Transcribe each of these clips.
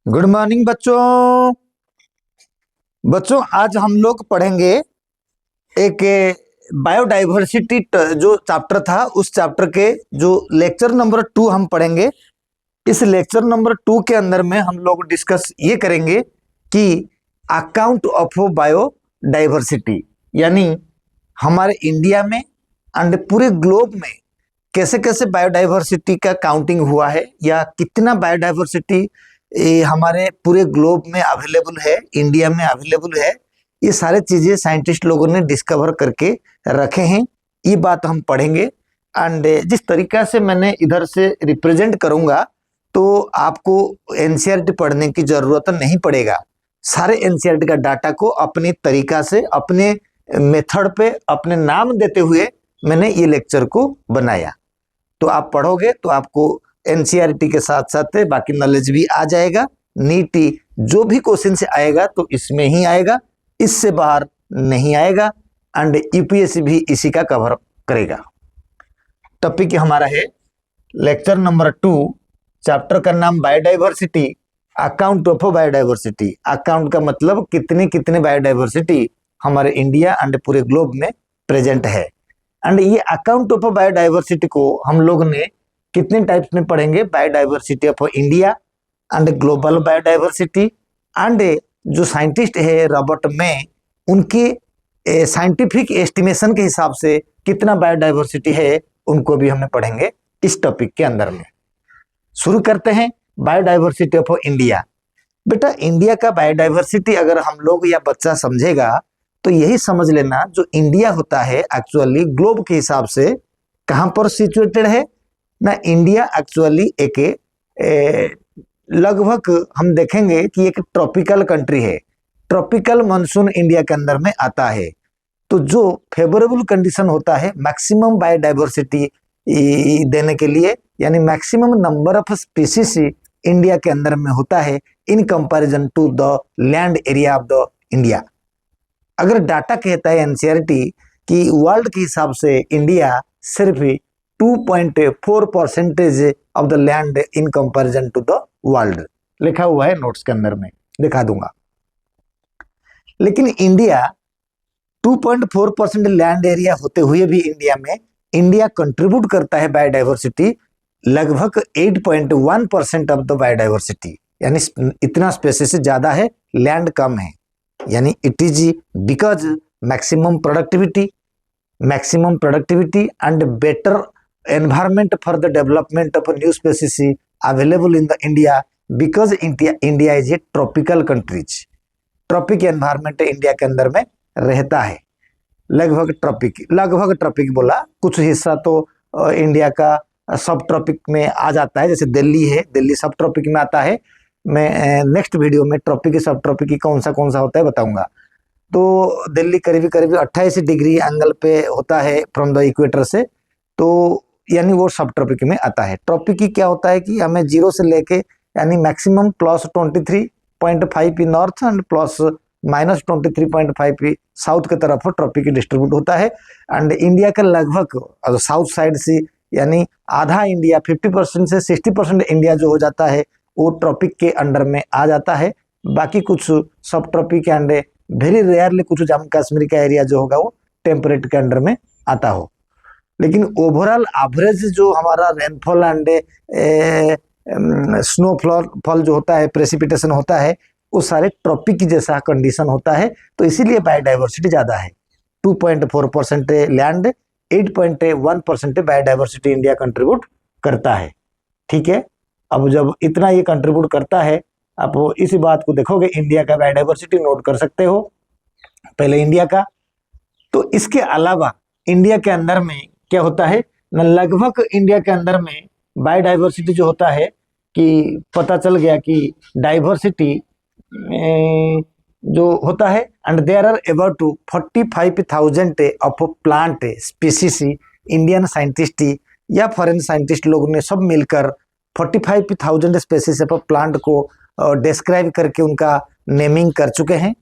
Good morning बच्चों। बच्चों आज हम लोग पढ़ेंगे एक बायोडाइवर्सिटी जो चैप्टर था उस चैप्टर के जो लेक्चर नंबर 2 हम पढ़ेंगे। इस लेक्चर नंबर 2 के अंदर में हम लोग डिस्कस ये करेंगे कि अकाउंट ऑफ बायोडाइवर्सिटी, यानी हमारे इंडिया में एंड पूरे ग्लोब में कैसे कैसे बायोडाइवर्सिटी का काउंटिंग हुआ है या कितना बायोडाइवर्सिटी हमारे पूरे ग्लोब में अवेलेबल है, इंडिया में अवेलेबल है। ये सारे चीजें साइंटिस्ट लोगों ने डिस्कवर करके रखे हैं। ये बात हम पढ़ेंगे एंड जिस तरीका से मैंने इधर से रिप्रेजेंट करूंगा तो आपको एनसीईआरटी पढ़ने की जरूरत नहीं पड़ेगा। सारे एनसीईआरटी का डाटा को अपने तरीका से अपने मेथड पे अपने नाम देते हुए मैंने ये लेक्चर को बनाया। तो आप पढ़ोगे तो आपको एनसीईआरटी के साथ साथ बाकी नॉलेज भी आ जाएगा। नीट जो भी क्वेश्चन से आएगा तो इसमें ही आएगा, इससे बाहर नहीं आएगा एंड यूपीएससी भी इसी का कवर करेगा। टॉपिक हमारा है लेक्चर नंबर 2, चैप्टर का नाम biodiversity, account of biodiversity. Account का मतलब कितने कितने बायोडाइवर्सिटी हमारे इंडिया एंड पूरे ग्लोब में प्रेजेंट है। एंड ये अकाउंट ऑफ बायोडाइवर्सिटी को हम लोग ने कितने टाइप्स में पढ़ेंगे, biodiversity of India and global biodiversity. And जो साइंटिस्ट है रॉबर्ट में, उनके साइंटिफिक एस्टिमेशन के हिसाब से कितना बायोडाइवर्सिटी है उनको भी हमने पढ़ेंगे इस टॉपिक के अंदर में। शुरू करते हैं बायोडाइवर्सिटी ऑफ इंडिया। बेटा इंडिया का बायोडाइवर्सिटी अगर हम लोग या बच्चा समझेगा तो यही समझ लेना, जो इंडिया होता है एक्चुअली ग्लोब के हिसाब से कहां पर सिचुएटेड है ना। इंडिया एक्चुअली एक लगभग हम देखेंगे कि एक ट्रॉपिकल कंट्री है। ट्रॉपिकल मानसून इंडिया के अंदर में आता है, तो जो फेवरेबल कंडीशन होता है मैक्सिमम बायोडाइवर्सिटी देने के लिए, यानी maximum number of species India के अंदर में होता है in comparison to the land area of the India. अगर डाटा कहता है एनसीईआरटी कि वर्ल्ड के हिसाब से इंडिया सिर्फ 2.4% of the land in comparison to the world, लिखा हुआ है नोट्स के अंदर में, दिखा दूंगा। लेकिन इंडिया 2.4% लैंड एरिया होते हुए भी इंडिया कंट्रीब्यूट करता है बायोडाइवर्सिटी लगभग 8.1% ऑफ द बायोडाइवर्सिटी, यानी इतना स्पेसिस ज्यादा है, लैंड कम है। यानी it is because maximum productivity and better environment for the development of new species available in the India, because India is a tropical countries. Tropic environment India के अंदर में रहता है, लगभग ट्रॉपिक बोला, कुछ हिस्सा तो इंडिया का सब ट्रॉपिक में आ जाता है, जैसे दिल्ली है, दिल्ली सब ट्रॉपिक में आता है। मैं नेक्स्ट वीडियो में ट्रॉपिक सब ट्रॉपिक कौन सा होता है बताऊंगा। तो दिल्ली करीब 28 डिग्री एंगल पे होता है फ्रॉम द इक्वेटर से, तो यानी वो सब ट्रॉपिक में आता है। ट्रॉपिक की क्या होता है कि हमें जीरो से लेके यानी मैक्सिमम +23.5 नॉर्थ एंड +-23.5 साउथ की तरफ ट्रॉपिक डिस्ट्रीब्यूट होता है। एंड इंडिया का लगभग साउथ साइड से यानी आधा इंडिया 50% से 60% इंडिया जो हो जाता है वो ट्रॉपिक के अंडर में आ जाता है। बाकी कुछ सब ट्रॉपिक एंड वेरी रेयरली कुछ जम्मू कश्मीर का एरिया जो होगा वो टेम्परेट के अंडर में आता हो। लेकिन ओवरऑल एवरेज जो हमारा रेनफॉल एंड स्नोफॉल जो होता है, प्रेसिपिटेशन होता है, वो सारे ट्रॉपिक जैसा कंडीशन होता है। तो इसीलिए बायोडाइवर्सिटी ज्यादा है, 2.4% लैंड, 8.1% बायोडाइवर्सिटी इंडिया कंट्रीब्यूट करता है। ठीक है, अब जब इतना ये कंट्रीब्यूट करता है, आप इसी बात को देखोगे, इंडिया का बायोडाइवर्सिटी नोट कर सकते हो पहले इंडिया का। तो इसके अलावा इंडिया के अंदर में क्या होता है न, लगभग इंडिया के अंदर में बायोडाइवर्सिटी जो होता है कि पता चल गया कि डाइवर्सिटी जो होता है and there are about 45,000 of plant species. Indian scientist या फॉरेन साइंटिस्ट लोग ने सब मिलकर 45,000 स्पीसीज ऑफ प्लांट को डिस्क्राइब करके उनका नेमिंग कर चुके हैं।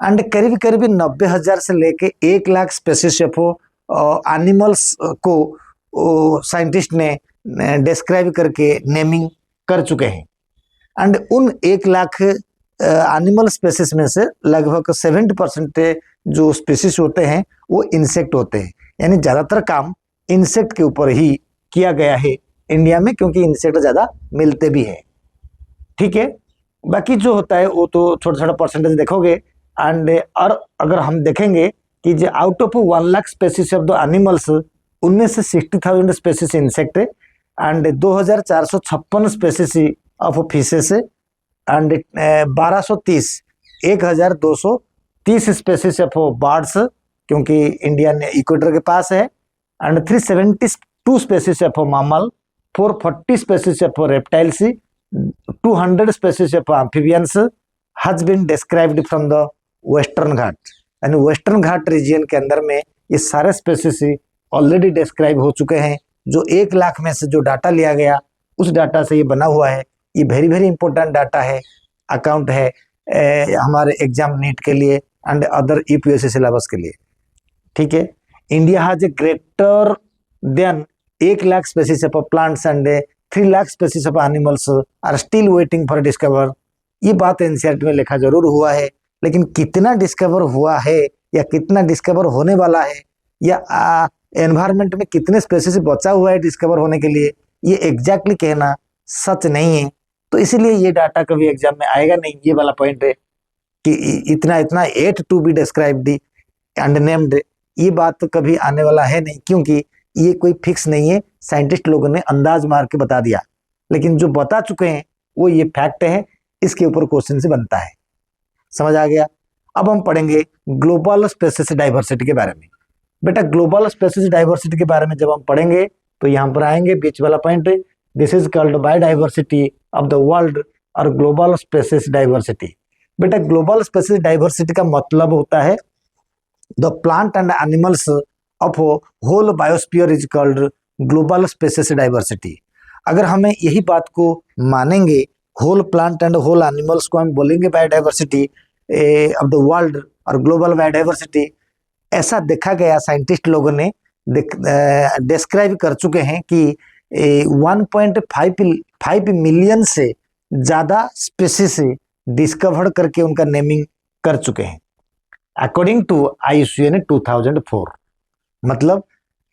एंड करीब 90,000 से लेके 1 लाख स्पीसीज ऑफ एनिमल्स को साइंटिस्ट ने डिस्क्राइब करके नेमिंग कर चुके हैं। एंड उन 1 लाख एनिमल स्पेसिस में से लगभग 70% जो स्पेसिस होते हैं वो इंसेक्ट होते हैं। यानी ज्यादातर काम इंसेक्ट के ऊपर ही किया गया है इंडिया में, क्योंकि इंसेक्ट ज्यादा मिलते भी है। ठीक है, बाकी जो होता है वो तो छोटा छोटा परसेंटेज देखोगे। एंड और अगर हम देखेंगे कि जो out of 1 lakh species of the animals, उनमें से 60,000 स्पेसिस इंसेक्ट है, एंड 2,456 स्पेसिस ऑफ फिशेस है, एंड 1230 स्पेसिस ऑफ बर्ड्स, क्योंकि इंडिया ने इक्वेटर के पास है, and 372 species of mammal, 440 species of reptiles, 200 species of amphibians has been described from the western Ghat. यानी वेस्टर्न घाट रीजन के अंदर में ये सारे स्पेसिस ऑलरेडी डिस्क्राइब हो चुके हैं। जो 1 लाख में से जो डाटा लिया गया उस डाटा से ये बना हुआ है। ये वेरी वेरी इंपॉर्टेंट डाटा है, अकाउंट है हमारे एग्जाम नीट के लिए एंड अदर यूपीएससी सिलेबस के लिए। ठीक है, India has a greater then 1 lakh species of plants and 3 lakh species of animals are still waiting for discover. ये बात एनसीईआरटी में लिखा जरूर हुआ है, लेकिन कितना डिस्कवर हुआ है या कितना डिस्कवर होने वाला है या एनवायरमेंट में कितने स्पेसिस बचा हुआ है डिस्कवर होने के लिए, ये एग्जैक्टली कहना सच नहीं है। तो इसीलिए ये डाटा कभी एग्जाम में आएगा नहीं। ये वाला पॉइंट है कि इतना इतना yet to be described and named, ये बात तो कभी आने वाला है नहीं, क्योंकि ये कोई फिक्स नहीं है। साइंटिस्ट लोगों ने अंदाज मार के बता दिया, लेकिन जो बता चुके हैं वो ये फैक्ट है, इसके ऊपर क्वेश्चन से बनता है। समझ आ गया। अब हम पढ़ेंगे ग्लोबल स्पेसिस डाइवर्सिटी के बारे में। बेटा ग्लोबल स्पेसिस डाइवर्सिटी के बारे में जब हम पढ़ेंगे तो यहाँ पर आएंगे बीच वाला point, this is called biodiversity of the world और ग्लोबल स्पेसिस डाइवर्सिटी। बेटा ग्लोबल स्पेसिस डाइवर्सिटी का मतलब होता है the plant and animals of whole biosphere is called global species diversity. अगर हमें यही बात को मानेंगे, whole plant and whole animals को हम बोलेंगे बायोडाइवर्सिटी ऑफ द वर्ल्ड और ग्लोबल बायोडाइवर्सिटी, ऐसा देखा गया साइंटिस्ट लोगों ने डिस्क्राइब कर चुके हैं कि 1.5 मिलियन से ज्यादा स्पेसीज डिस्कवर करके उनका नेमिंग कर चुके हैं अकॉर्डिंग टू IUCN 2004। मतलब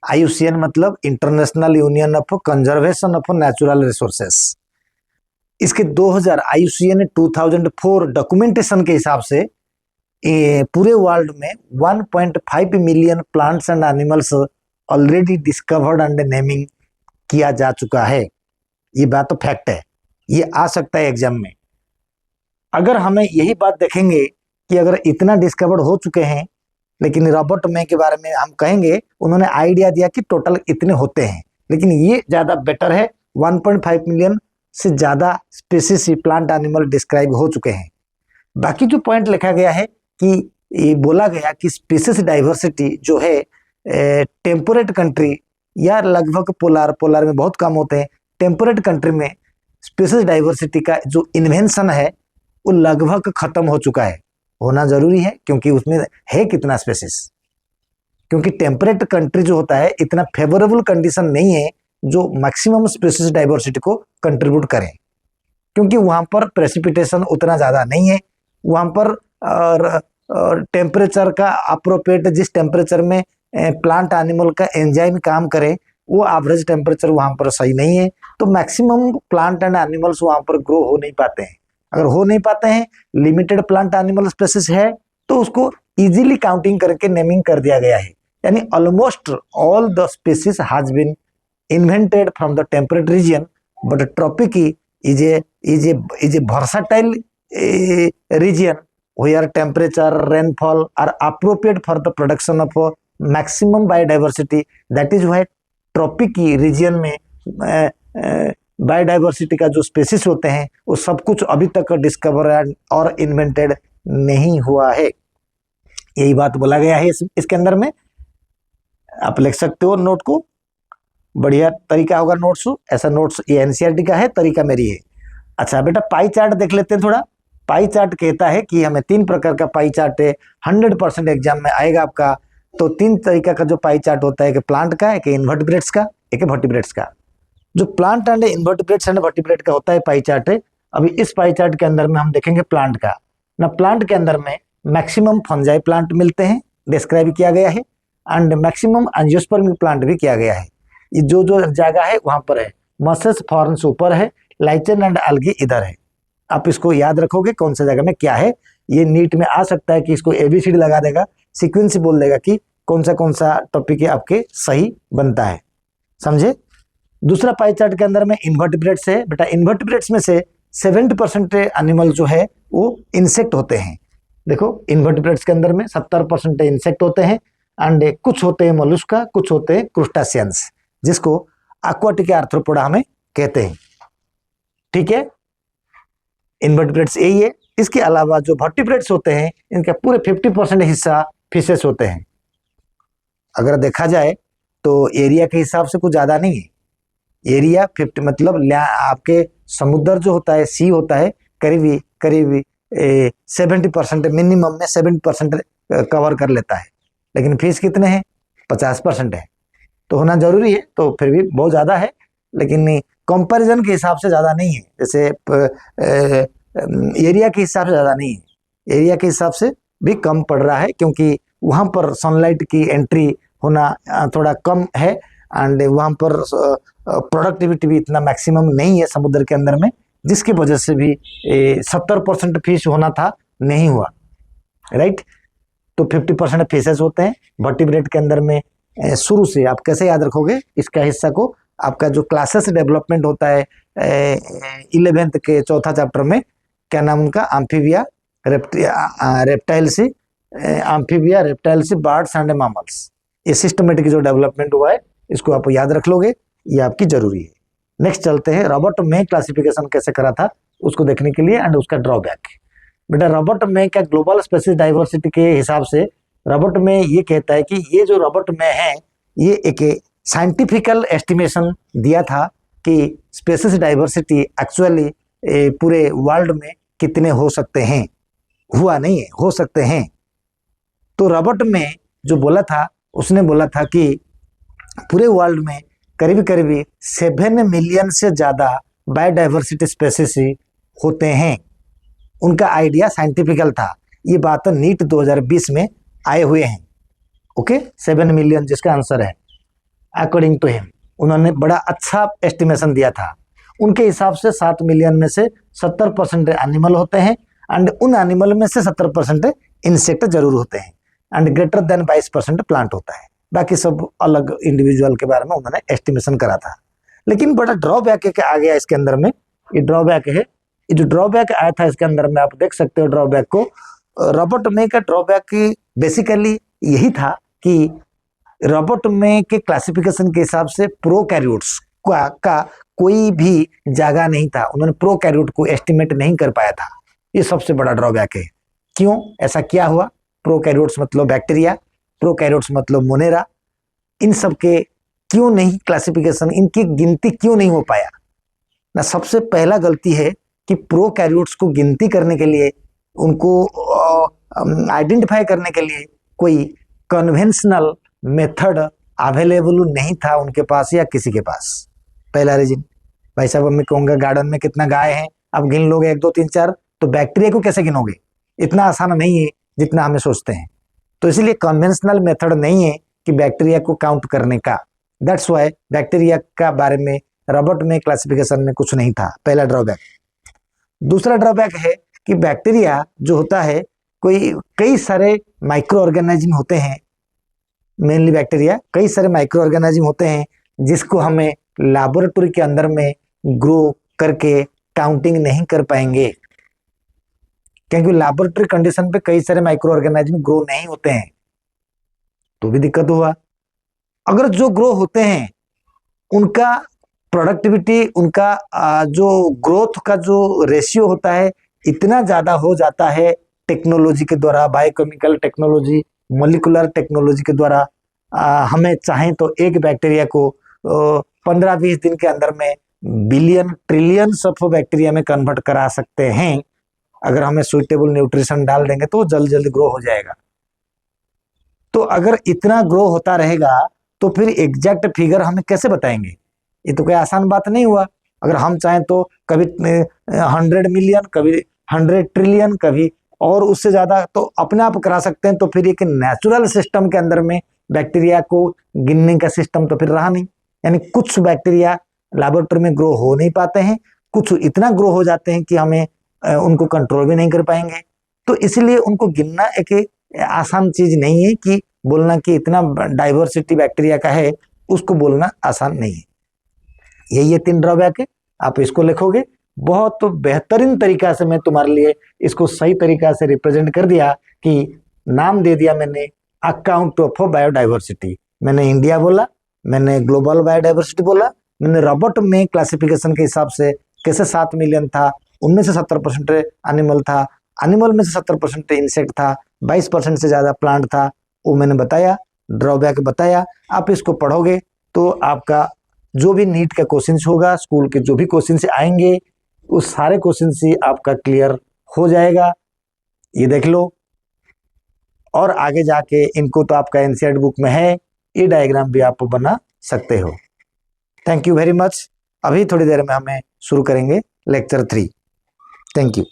IUCN मतलब international union of conservation of natural resources. इसके 2000 IUCN 2004 डॉक्यूमेंटेशन के हिसाब से पूरे वर्ल्ड में 1.5 million plants and animals already discovered and naming किया जा चुका है। ये बात तो फैक्ट है, ये आ सकता है एग्जाम में। अगर हमें यही बात देखेंगे कि अगर इतना डिस्कवर्ड हो चुके हैं, लेकिन रॉबर्ट मे के बारे में हम कहेंगे, उन्होंने आइडिया दिया कि टोटल इतने होते हैं, लेकिन ये ज्यादा बेटर है। 1.5 मिलियन से ज्यादा स्पीसीज प्लांट एनिमल डिस्क्राइब हो चुके हैं। बाकी जो पॉइंट लिखा गया है कि ये बोला गया कि स्पीसीज डाइवर्सिटी जो है टेम्परेट कंट्री या लगभग पोलार में बहुत कम होते हैं, टेम्परेट कंट्री में स्पीसीज डाइवर्सिटी का जो इन्वेंशन है वो लगभग खत्म हो चुका है। होना जरूरी है क्योंकि उसमें है कितना स्पीसीज, क्योंकि टेम्परेट कंट्री जो होता है इतना फेवरेबल कंडीशन नहीं है जो मैक्सिमम स्पीसीज डाइवर्सिटी को कंट्रीब्यूट करें, क्योंकि वहां पर प्रेसिपिटेशन उतना ज्यादा नहीं है। वहां पर टेम्परेचर का अप्रोप्रिएट, जिस टेम्परेचर में प्लांट एनिमल का एंजाइम काम करे वो एवरेज टेम्परेचर वहां पर सही नहीं है, तो मैक्सिमम प्लांट एंड एनिमल्स वहां पर ग्रो हो नहीं पाते हैं। अगर हो नहीं पाते हैं, लिमिटेड प्लांट एनिमल स्पेसिस है, तो उसको इजीली काउंटिंग करके नेमिंग कर दिया गया है। यानी almost all the species has been invented from the temperate region, but tropic is a versatile region where temperature, rainfall are appropriate for the production of maximum biodiversity. That is why tropic region में biodiversity का जो spaces होते हैं वो सब कुछ अभी तक डिस्कवर और इन्वेंटेड नहीं हुआ है। यही बात बोला गया है इसके अंदर में। आप लिख सकते हो नोट को, बढ़िया तरीका होगा नोट्स। ऐसा नोट्स ये एनसीईआरटी का है, तरीका मेरी है। अच्छा बेटा पाई चार्ट देख लेते हैं थोड़ा। पाई चार्ट कहता है कि हमें 3 प्रकार का पाई चार्ट है, 100% एग्जाम में आएगा आपका। तो 3 तरीका का जो पाई चार्ट होता है, एक प्लांट का, एक इन्वर्टिब्रेट्स का, एक वर्टिब्रेट्स का। जो plant and invertebrates and vertebrate का होता है पाई चार्ट है, अभी इस पाई चार्ट के अंदर में हम देखेंगे प्लांट का ना। प्लांट के अंदर में मैक्सिमम फंजाई प्लांट मिलते हैं, डिस्क्राइब किया गया है, एंड मैक्सिमम एंजियोस्पर्मिक प्लांट भी किया गया है। ये जो जो जगह है वहां पर है। मसेस फॉर्न्स ऊपर है, लाइचन एंड algae इधर है। आप इसको याद रखोगे कौन सा जगह में क्या है। ये नीट में आ सकता है कि इसको एबीसीडी लगा देगा, सीक्वेंस बोल देगा कि कौन सा टॉपिक है आपके सही बनता है, समझे। दूसरा पाई चार्ट के अंदर में इन्वर्टिब्रेट्स है। बेटा इन्वर्टिब्रेट्स में से 70% एनिमल जो है वो इंसेक्ट होते हैं। देखो इन्वर्टिब्रेट्स के अंदर में 70% इंसेक्ट होते हैं, एंड कुछ होते हैं मोलस्का, कुछ होते हैं क्रूस्टासियंस, जिसको एक्वाटिक आर्थ्रोपोडा हमें कहते हैं। ठीक है, इन्वर्टिब्रेट्स यही है। इसके अलावा जो वर्टिब्रेट्स होते हैं इनका पूरे 50% हिस्सा फिशेस होते हैं। अगर देखा जाए तो एरिया के हिसाब से कुछ ज्यादा नहीं है। एरिया 50 मतलब आपके समुद्र जो होता है, सी होता है, करीब 70% मिनिमम में 70% कवर कर लेता है। लेकिन फिश कितने हैं? 50% है। तो होना जरूरी है, तो फिर भी बहुत ज्यादा है, लेकिन कंपैरिजन के हिसाब से ज्यादा नहीं है। जैसे एरिया के हिसाब से ज्यादा नहीं है, एरिया के हिसाब से भी कम पड़ रहा है, क्योंकि वहां पर सनलाइट की एंट्री होना थोड़ा कम है, एंड वहां पर प्रोडक्टिविटी भी इतना मैक्सिमम नहीं है समुद्र के अंदर में, जिसकी वजह से भी 70% फिश होना था, नहीं हुआ, राइट। तो 50% फिशेस होते हैं वर्टिब्रेट के अंदर में। शुरू से आप कैसे याद रखोगे इसका हिस्सा को? आपका जो क्लासेस डेवलपमेंट होता है 11th के चौथा चैप्टर में, क्या नाम उनका, amphibia, reptiles, amphibia, reptiles, birds and mammals. ये सिस्टमेटिक जो डेवलपमेंट हुआ है इसको आप याद रख लोगे, ये आपकी जरूरी है। नेक्स्ट चलते हैं, रॉबर्ट मे क्लासिफिकेशन कैसे करा था उसको देखने के लिए, एंड उसका ड्रॉबैक। बेटा रॉबर्ट मे का ग्लोबल स्पेसीज डाइवर्सिटी के हिसाब से रॉबर्ट मे ये कहता है कि ये जो रॉबर्ट मे है ये एक साइंटिफिकल एस्टिमेशन दिया था कि स्पेसीज डाइवर्सिटी एक्चुअली पूरे वर्ल्ड में कितने हो सकते हैं। हुआ नहीं है, हो सकते हैं। तो रॉबर्ट मे जो बोला था, उसने बोला था कि पूरे वर्ल्ड में करीब 7 मिलियन से ज्यादा बायोडाइवर्सिटी स्पेसीज होते हैं। उनका आइडिया साइंटिफिकल था। ये बात नीट 2020 में आए हुए हैं। ओके, 7 मिलियन जिसका आंसर है अकॉर्डिंग टू हिम। उन्होंने बड़ा अच्छा एस्टिमेशन दिया था। उनके हिसाब से 7 मिलियन में से 70% एनिमल होते हैं, एंड उन एनिमल में से 70% इंसेक्ट जरूर होते हैं, एंड ग्रेटर देन 22% प्लांट होता है। बाकी सब अलग इंडिविजुअल के बारे में उन्होंने एस्टिमेशन करा था। लेकिन बड़ा ड्रॉबैक आ गया इसके अंदर में। ये ड्रॉबैक है, ये जो ड्रॉबैक आया था इसके अंदर में, आप देख सकते हो ड्रॉबैक को। रॉबर्ट मे का ड्रॉबैक बेसिकली यही था कि रॉबर्ट मे के क्लासिफिकेशन के हिसाब से प्रोकैरियोट्स का कोई भी जगह नहीं था। उन्होंने प्रोकैरियोट को एस्टिमेट नहीं कर पाया था। ये सबसे बड़ा ड्रॉबैक है। क्यों ऐसा क्या हुआ? प्रोकैरियोट्स मतलब बैक्टीरिया, प्रोकैरियोट्स मतलब मोनेरा, इन सब के क्यों नहीं क्लासिफिकेशन, इनकी गिनती क्यों नहीं हो पाया ना? सबसे पहला गलती है कि प्रोकैरियोट्स को गिनती करने के लिए, उनको आइडेंटिफाई करने के लिए कोई कन्वेंशनल मेथड अवेलेबल नहीं था उनके पास या किसी के पास। पहला रीजन। भाई साहब मैं कहूँगा गार्डन में कितना गाय है, अब गिन लोगे 1 2 3 4, तो बैक्टीरिया को कैसे गिनोगे? इतना आसान नहीं है जितना हमें सोचते हैं। तो इसलिए कन्वेंशनल मेथड नहीं है कि बैक्टीरिया को काउंट करने का। दैट्स वाई बैक्टीरिया का बारे में रॉबर्ट मे क्लासिफिकेशन में कुछ नहीं था। पहला ड्रॉबैक। दूसरा ड्रॉबैक है कि बैक्टीरिया जो होता है, कई सारे माइक्रो ऑर्गेनिज्म होते हैं, मेनली बैक्टीरिया, कई सारे माइक्रो ऑर्गेनिज्म होते हैं जिसको हमें लैबोरेटरी के अंदर में ग्रो करके काउंटिंग नहीं कर पाएंगे, क्योंकि लैबोरेटरी कंडीशन पे कई सारे माइक्रो ऑर्गेनिज्म ग्रो नहीं होते हैं, तो भी दिक्कत हुआ। अगर जो ग्रो होते हैं उनका प्रोडक्टिविटी, उनका जो ग्रोथ का जो रेशियो होता है इतना ज्यादा हो जाता है टेक्नोलॉजी के द्वारा, बायोकेमिकल टेक्नोलॉजी, मोलिकुलर टेक्नोलॉजी के द्वारा। हमें चाहें तो एक बैक्टीरिया को 15-20 दिन के अंदर में बिलियन ट्रिलियंस ऑफ बैक्टीरिया में कन्वर्ट करा सकते हैं। अगर हमें सुइटेबल न्यूट्रिशन डाल देंगे तो जल्दी जल्दी ग्रो हो जाएगा। तो अगर इतना ग्रो होता रहेगा तो फिर एग्जैक्ट फिगर हमें कैसे बताएंगे? ये तो कोई आसान बात नहीं हुआ। अगर हम चाहें तो कभी 100 मिलियन, कभी 100 ट्रिलियन, कभी और उससे ज्यादा तो अपने आप करा सकते हैं। तो फिर एक नेचुरल सिस्टम के अंदर में बैक्टीरिया को गिनने का सिस्टम तो फिर रहा नहीं। यानी कुछ बैक्टीरिया लैबोरेटरी में ग्रो हो नहीं पाते हैं, कुछ इतना ग्रो हो जाते हैं कि हमें उनको कंट्रोल भी नहीं कर पाएंगे। तो इसलिए उनको गिनना एक आसान चीज नहीं है कि बोलना कि इतना डाइवर्सिटी बैक्टीरिया का है, उसको बोलना आसान नहीं है। यही ये 3 ड्रॉबैक है। आप इसको लिखोगे, बहुत बेहतरीन तरीका से मैं तुम्हारे लिए इसको सही तरीका से रिप्रेजेंट कर दिया कि नाम दे दिया मैंने अकाउंट ऑफ बायोडाइवर्सिटी। मैंने इंडिया बोला, मैंने ग्लोबल बायोडाइवर्सिटी बोला, मैंने रॉबर्ट में क्लासिफिकेशन के हिसाब से कैसे 7 मिलियन था, उनमें से 70% एनिमल था, एनिमल में से 70% इंसेक्ट था, 22% से ज्यादा प्लांट था, वो मैंने बताया, ड्रॉबैक बताया। आप इसको पढ़ोगे तो आपका जो भी नीट का क्वेश्चंस होगा, स्कूल के जो भी क्वेश्चंस आएंगे, उस सारे क्वेश्चंस ही आपका क्लियर हो जाएगा। ये देख लो, और आगे जाके इनको तो आपका एनसीईआरटी बुक में है, ये डायग्राम भी आप बना सकते हो। Thank you very much. अभी थोड़ी देर में हमें शुरू करेंगे लेक्चर 3। Thank you.